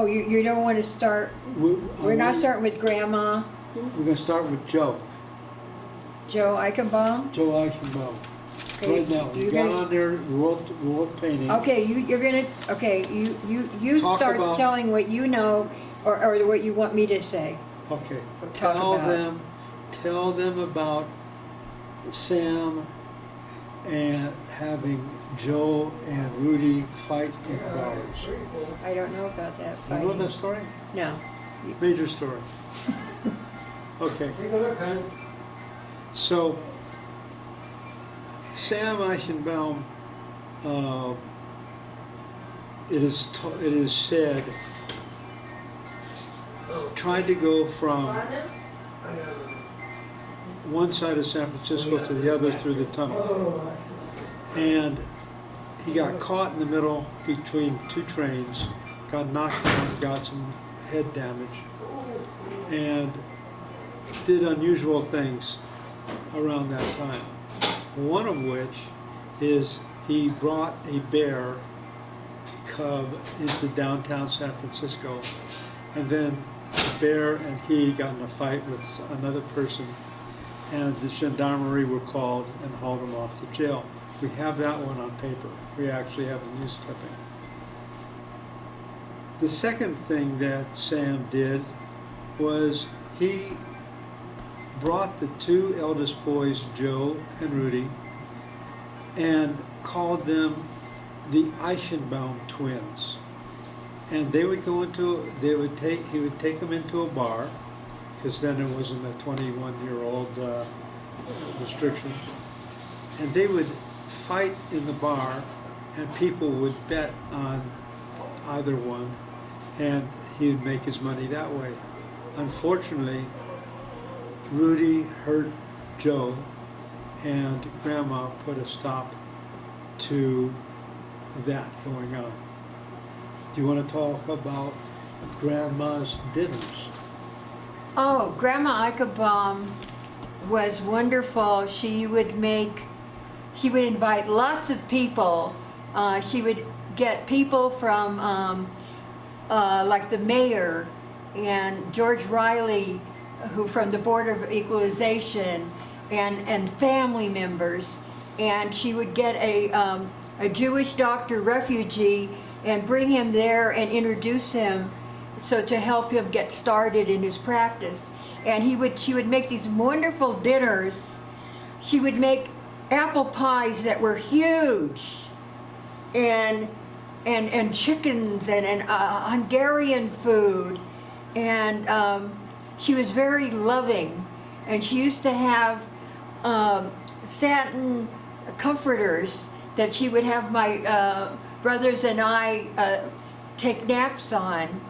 Oh, you don't want to start, we're not starting with Grandma We're going to start with Joe. Joe Eichenbaum? Joe Eichenbaum. Okay, Right now, you you're got gonna- on there, wrote painting. Okay, you're gonna, okay, you Talk start about- telling what you know, or what you want me to say. Okay. Or talk about. Tell them about Sam and having Joe and Rudy fight in bars. I don't know about that You know fighting. that story? No. Major story. Okay. So, Sam Eichenbaum, it is said, tried to go from one side of San Francisco to the other through the tunnel. And he got caught in the middle between two trains, got knocked down, got some head damage, and did unusual things around that time. One of which is he brought a bear cub into downtown San Francisco, and then the bear and he got in a fight with another person, and the gendarmerie were called and hauled him off to jail. We have that one on paper. We actually have the news clipping. The second thing that Sam did was he brought the two eldest boys, Joe and Rudy, and called them the Eichenbaum twins. And they would go into, he would take them into a bar, because then it wasn't a 21-year-old restriction, and they would fight in the bar, and people would bet on either one, and he would make his money that way. Unfortunately, Rudy hurt Joe, and Grandma put a stop to that going on. Do you want to talk about Grandma's dinners? Oh, Grandma Eichenbaum was wonderful. She would invite lots of people. She would get people from like the mayor and George Riley, who from the Board of Equalization, and family members. And she would get a Jewish doctor refugee and bring him there and introduce him, so to help him get started in his practice. And she would make these wonderful dinners. She would make apple pies that were huge, and chickens and Hungarian food, and she was very loving. And she used to have satin comforters that she would have my brothers and I take naps on.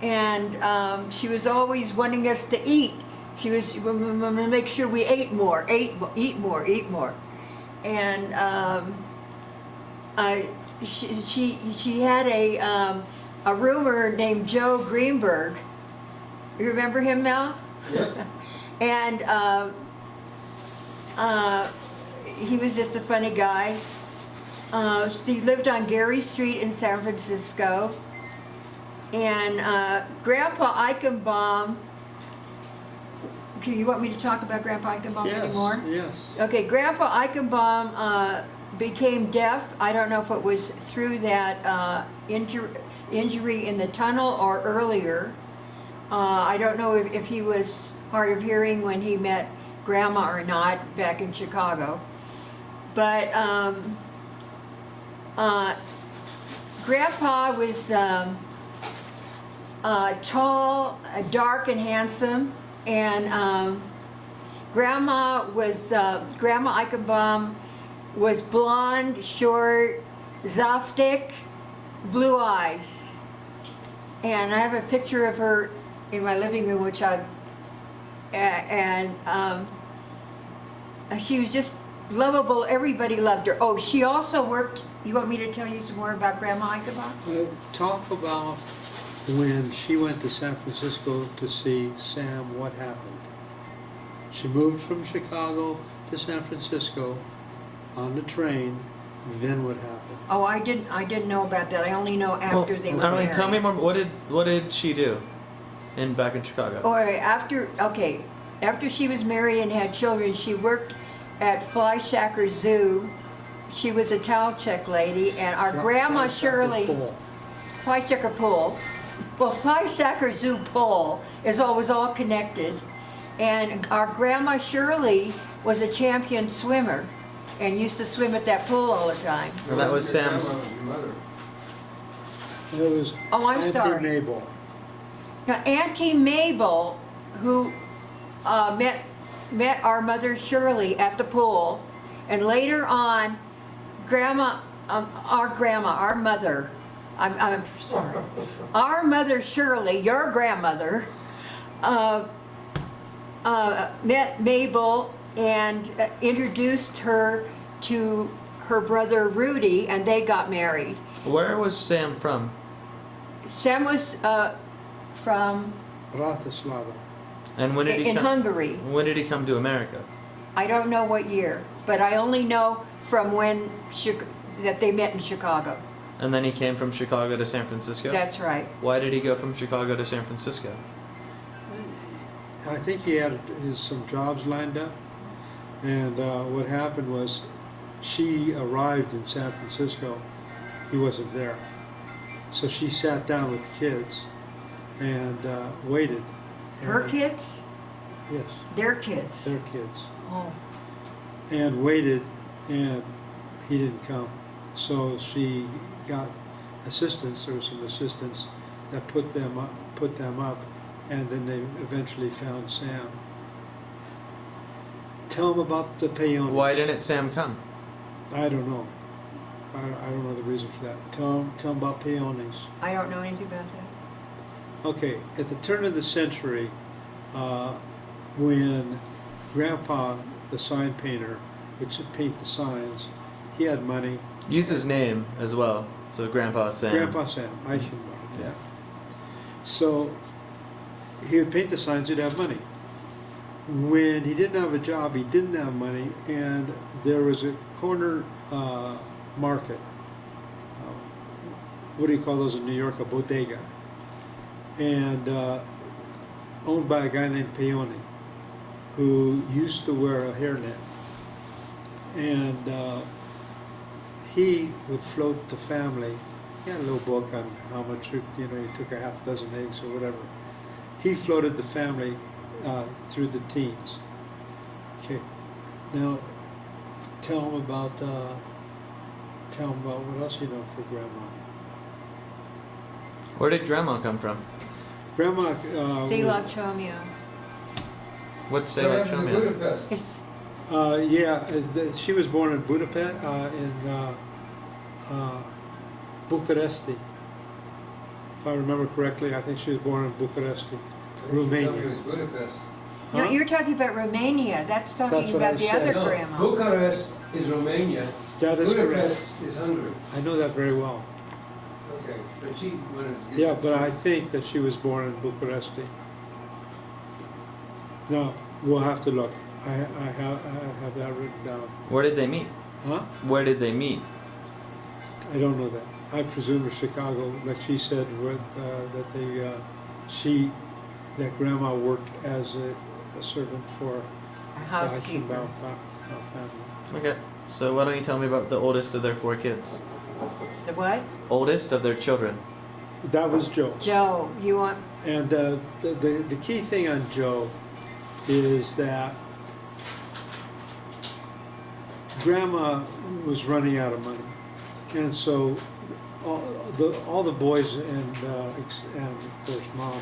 And she was always wanting us to eat. She was wanting to make sure we ate more, eat more. And she had a roomer named Joe Greenberg. You remember him, Mel? Yeah. And he was just a funny guy. He lived on Gary Street in San Francisco. And Grandpa Eichenbaum, you want me to talk about Grandpa Eichenbaum anymore? Yes. Okay, Grandpa Eichenbaum became deaf. I don't know if it was through that injury in the tunnel or earlier. I don't know if he was hard of hearing when he met Grandma or not back in Chicago. But Grandpa was tall, dark, and handsome, and Grandma Eichenbaum was blonde, short, zaftig, blue eyes. And I have a picture of her in my living room, which she was just lovable. Everybody loved her. Oh, she also worked. You want me to tell you some more about Grandma Eichenbaum? Talk about when she went to San Francisco to see Sam, what happened? She moved from Chicago to San Francisco on the train, then what happened? Oh, I didn't know about that. I only know after they were Arline, married. tell me more. What did she do back in Chicago? Or after she was married and had children, she worked at Fleischacker Zoo. She was a towel check lady, and our grandma Shirley, Fleischacker Pool. Well, Fleischacker Zoo Pool was all connected, and our grandma Shirley was a champion swimmer, and used to swim at that pool all the time. And that was Sam's. It was Oh, I'm Auntie sorry. Mabel. Now, Auntie Mabel, who met our mother Shirley at the pool, and later on, our mother, I'm sorry, our mother Shirley, your grandmother, met Mabel and introduced her to her brother Rudy, and they got married. Where was Sam from? Sam was from Bratislava. And when did he in come? Hungary. When did he come to America? I don't know what year, but I only know from when that they met in Chicago. And then he came from Chicago to San Francisco? That's right. Why did he go from Chicago to San Francisco? I think he had some jobs lined up, and what happened was she arrived in San Francisco. He wasn't there. So she sat down with the kids and waited. Her And- kids? Yes, Their kids. their kids. Oh. And waited, and he didn't come. So she got assistants. There were some assistants that put them up, and then they eventually found Sam. Tell them about the peones. Why didn't Sam come? I don't know. I don't know the reason for that. Tell them about peones. I don't know anything about that. Okay, at the turn of the century, when Grandpa, the sign painter, would paint the signs, he had money. Use his name as well. So Grandpa Sam. Grandpa Sam, I should know. Yeah. So he would paint the signs, he'd have money. When he didn't have a job, he didn't have money, and there was a corner market. What do you call those in New York? A bodega. And owned by a guy named Peone, who used to wear a hairnet. And he would float the family. He had a little book on how much, he took a half dozen eggs or whatever. He floated the family through the teens. Okay, now tell them about what else you know for Grandma. Where did Grandma come from? Grandma. Sela Chomia. What's Sela Chomia? It's She was born in Budapest, in Bucharesti. If I remember correctly, I think she was born in Bucharesti, Romania. No, Huh? you're talking about Romania. That's talking That's what about I the said. other No, grandma. Bucharest is Romania. That is correct. Budapest is Hungary. I know that very well. Okay, but she wanted to get Yeah, this but I straight. think that she was born in Bucharesti. Now, we'll have to look. I have that written down. Where did they meet? Huh? Where did they meet? I don't know that. I presume in Chicago, like she said, that Grandma worked as a servant for A the housekeeper. Eichenbaum family. Okay. So why don't you tell me about the oldest of their 4 kids? The what? Oldest of their children. That was Joe. Joe, you want? And the key thing on Joe is that Grandma was running out of money, and so all the boys and of course Mom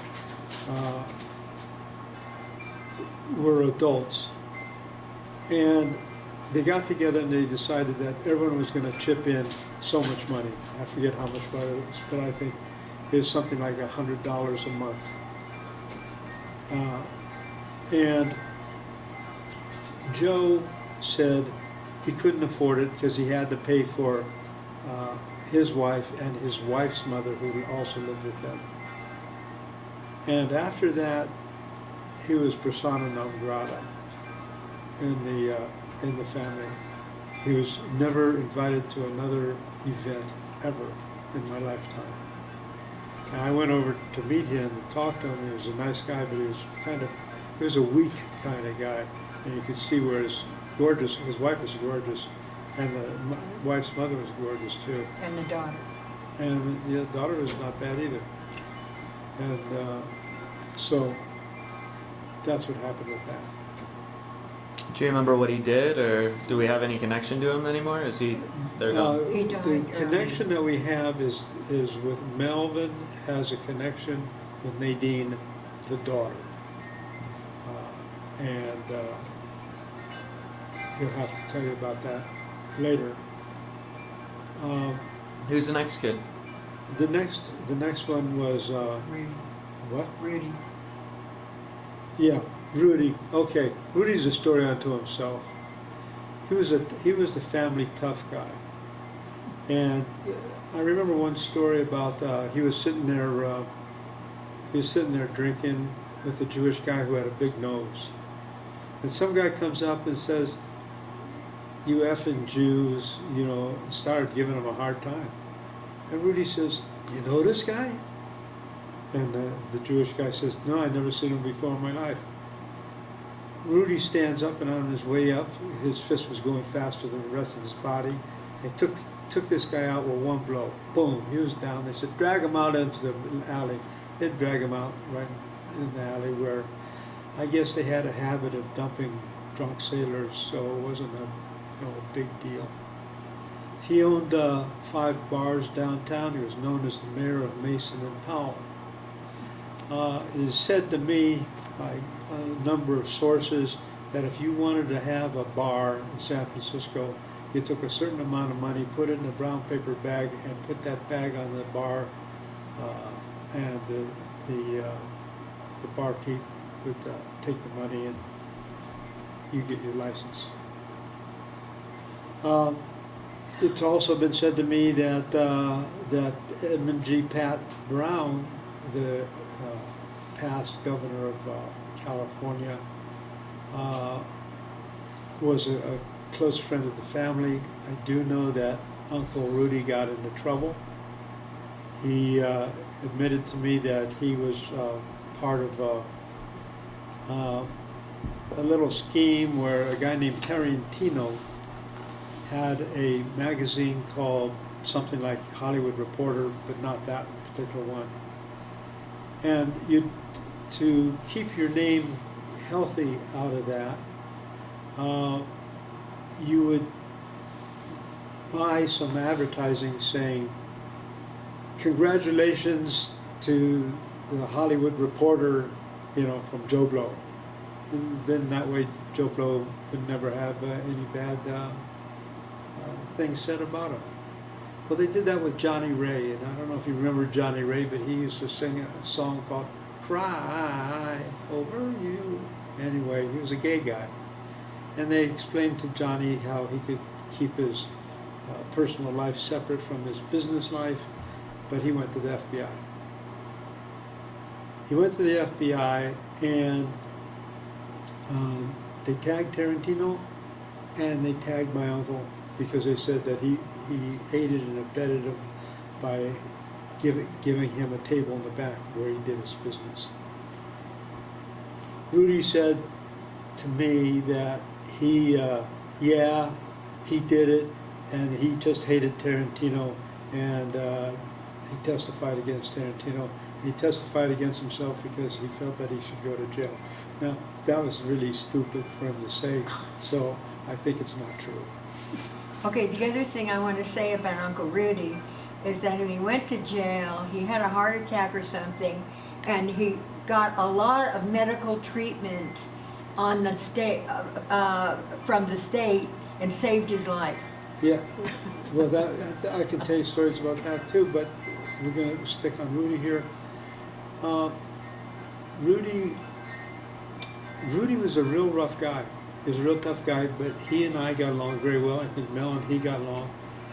were adults, and they got together and they decided that everyone was going to chip in so much money. I forget how much money it was, but I think it was something like $100 a month. And Joe said he couldn't afford it because he had to pay for his wife and his wife's mother, who also lived with them. And after that, he was persona non grata in the family. He was never invited to another event ever in my lifetime. And I went over to meet him and talk to him. He was a nice guy, but he was a weak kind of guy. And you could see where his wife was gorgeous, and the wife's mother was gorgeous too. And the daughter. And the daughter was not bad either. And so that's what happened with that. Do you remember what he did, or do we have any connection to him anymore? Is he, they're gone? He died The early. connection that we have is with Melvin has a connection with Nadine, the daughter. And he'll have to tell you about that later. Who's the next kid? The next one was Rudy. what? Rudy. Yeah, Rudy. Okay, Rudy's a story unto himself. He was the family tough guy, and I remember one story about he was sitting there drinking with a Jewish guy who had a big nose, and some guy comes up and says, "You effing Jews," started giving him a hard time, and Rudy says, "You know this guy?" And the Jewish guy says, "No, I've never seen him before in my life." Rudy stands up, and on his way up, his fist was going faster than the rest of his body. They took this guy out with one blow. Boom, he was down. They said, drag him out into the alley. They'd drag him out right in the alley where I guess they had a habit of dumping drunk sailors, so it wasn't a big deal. He owned 5 bars downtown. He was known as the mayor of Mason and Tahoe. It is said to me by a number of sources that if you wanted to have a bar in San Francisco, you took a certain amount of money, put it in a brown paper bag, and put that bag on the bar, and the barkeep would take the money and you get your license. It's also been said to me that that Edmund G. Pat Brown, the past governor of California, was a close friend of the family. I do know that Uncle Rudy got into trouble. He admitted to me that he was part of a little scheme where a guy named Tarantino had a magazine called something like Hollywood Reporter, but not that particular one. And to keep your name healthy out of that, you would buy some advertising saying, "Congratulations to the Hollywood Reporter, from Joe Blow." And then that way Joe Blow would never have any bad things said about him. Well, they did that with Johnny Ray, and I don't know if you remember Johnny Ray, but he used to sing a song called "Cry Over You." Anyway, he was a gay guy. And they explained to Johnny how he could keep his personal life separate from his business life, but he went to the FBI. He went to the FBI, and they tagged Tarantino, and they tagged my uncle, because they said that he aided and abetted him by giving him a table in the back where he did his business. Rudy said to me that he did it, and he just hated Tarantino, and he testified against Tarantino. He testified against himself because he felt that he should go to jail. Now, that was really stupid for him to say, so I think it's not true. Okay, the other thing I want to say about Uncle Rudy is that when he went to jail, he had a heart attack or something, and he got a lot of medical treatment on the state, from the state, and saved his life. Yeah, well, that I can tell you stories about that too, but we're going to stick on Rudy here. Rudy was a real rough guy. He was a real tough guy, but he and I got along very well. I think Mel and he got along.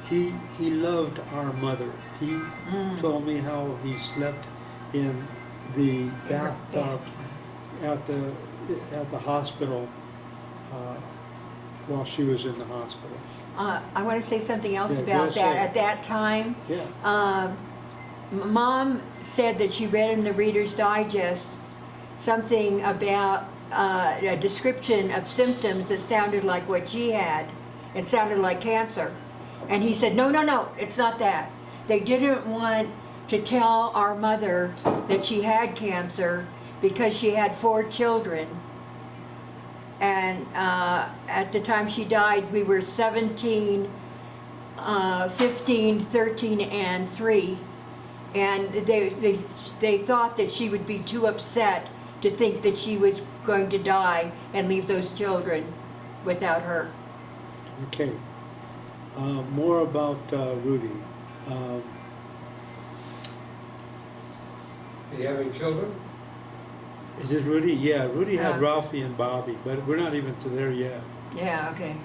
He loved our mother. He told me how he slept in the bathtub at the hospital while she was in the hospital. I want to say something else Yeah, go about that. ahead. At that time, Yeah. Mom said that she read in the Reader's Digest something about a description of symptoms that sounded like what she had. It sounded like cancer. And he said, no, no, no, it's not that. They didn't want to tell our mother that she had cancer because she had 4 children. And at the time she died, we were 17, 15, 13, and 3. And they thought that she would be too upset to think that she was going to die and leave those children without her. Okay. More about Rudy. Are you having children? Is it Rudy? Yeah, Rudy had Yeah. Ralphie and Bobby, but we're not even to there yet. Yeah, okay.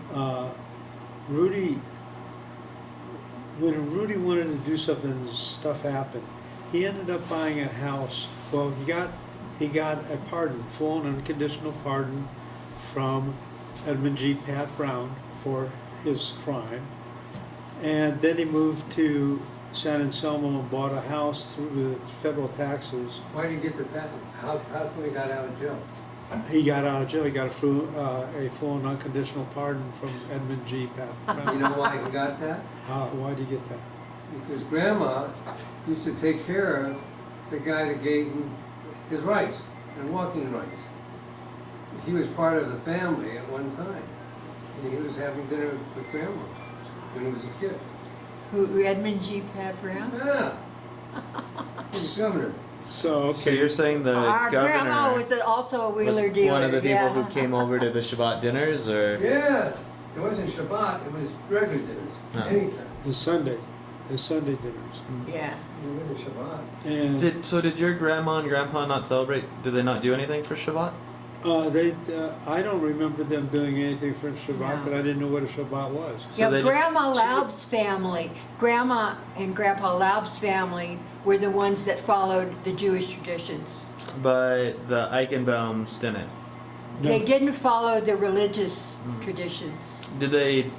Rudy, when Rudy wanted to do something, stuff happened. He ended up buying a house. Well, he got a pardon, full and unconditional pardon from Edmund G. Pat Brown for his crime. And then he moved to San Anselmo and bought a house through the federal taxes. Why did you get the patent? How come he got out of jail? He got out of jail. He got a full and unconditional pardon from Edmund G. Pat You Brown. know why he got that? Why did you get that? Because Grandma used to take care of the guy that gave him his rights and walking rights. He was part of the family at one time, and he was having dinner with Grandma when he was a kid. Who, Edmund G. Pat Brown? Yeah, he was governor. So, So you're saying the Our grandma governor was also a was wheeler dealer. one of the people yeah. who came over to the Shabbat dinners, or Yes, it wasn't Shabbat, it was regular dinners, Oh. anytime. the Sunday dinners. Yeah. It wasn't Shabbat. And did your grandma and grandpa not celebrate? Did they not do anything for Shabbat? I don't remember them doing anything for Shabbat, No. but I didn't know what a Shabbat was. So Yeah, they just- Grandma Laub's family, Grandma and Grandpa Laub's family were the ones that followed the Jewish traditions. But the Eichenbaums didn't. No. They didn't follow the religious Mm. traditions. Did they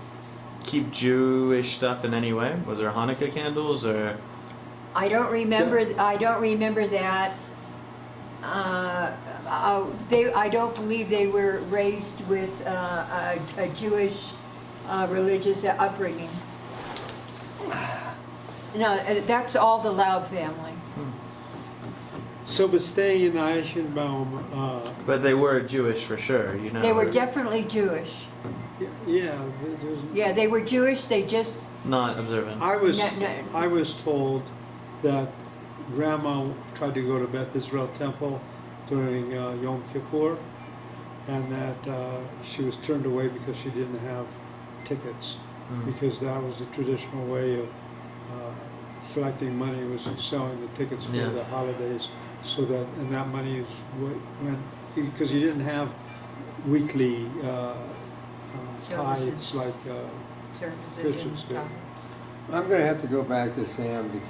keep Jewish stuff in any way? Was there Hanukkah candles or? I don't remember. I don't remember that. I don't believe they were raised with a Jewish religious upbringing. No, that's all the Laub family. So, but staying in Eichenbaum, But they were Jewish for sure, you know. They were definitely Jewish. yeah, there's, Yeah, they were Jewish. They just not observant. I was No. I was told that Grandma tried to go to Beth Israel Temple during Yom Kippur, and that she was turned away because she didn't have tickets, Mm. because that was the traditional way of collecting money, was selling the tickets for Yeah. the holidays, so that, and that money is what went, because you didn't have weekly tithes Services. like services Christians and do. stuff. I'm gonna have to go back to Sam because